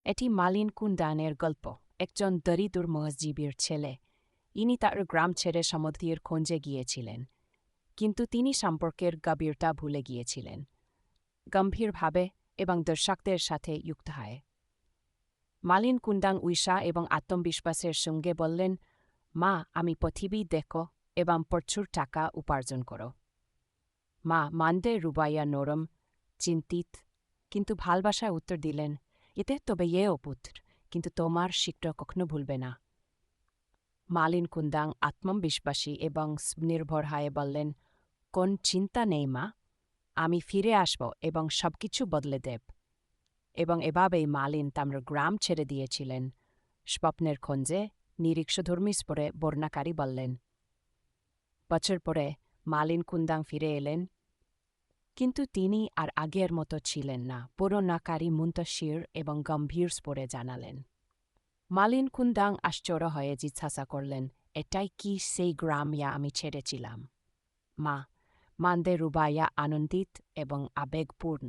এটি মালিন কুন্দানের গল্প, একজন দরিদ্র মজজিবির ছেলে। ইনি তার গ্রাম ছেড়ে সমুদ্রের খোঁজে গিয়েছিলেন, কিন্তু তিনি সম্পর্কের গভীরতা ভুলে গিয়েছিলেন। গম্ভীরভাবে এবং দর্শকদের সাথে যুক্ত হয়। মালিন কুন্দাং উষা এবং আত্মবিশ্বাসের সঙ্গে বললেন, মা, আমি পৃথিবী দেখো এবং প্রচুর টাকা উপার্জন করো। মা মানদে রুবাইয়া নরম, চিন্তিত, কিন্তু ভালবাসায় উত্তর দিলেন, এতে তবে পুত্র, কিন্তু তোমার শিক্ষা কখনো ভুলবে না। মালিন কুন্দাং আত্মবিশ্বাসী এবং নির্ভর হয়ে বললেন, কোন চিন্তা নেই মা, আমি ফিরে আসব এবং সবকিছু বদলে দেব। এবং এভাবেই মালিন তার গ্রাম ছেড়ে দিয়েছিলেন স্বপ্নের খোঁজে, নিরীক্ষধর্মী পরে বর্ণাকারী বললেন। বছর পরে মালিন কুন্দাং ফিরে এলেন, কিন্তু তিনি আর আগের মতো ছিলেন না। বর্ণাকারী মুন্তশির এবং গম্ভীর স্বরে জানালেন। মালিন কুন্দাং আশ্চর্য হয়ে জিজ্ঞাসা করলেন, এটাই কি সেই গ্রাম আমি ছেড়েছিলাম? মা মানদে রুবাইয়া আনন্দিত এবং আবেগপূর্ণ।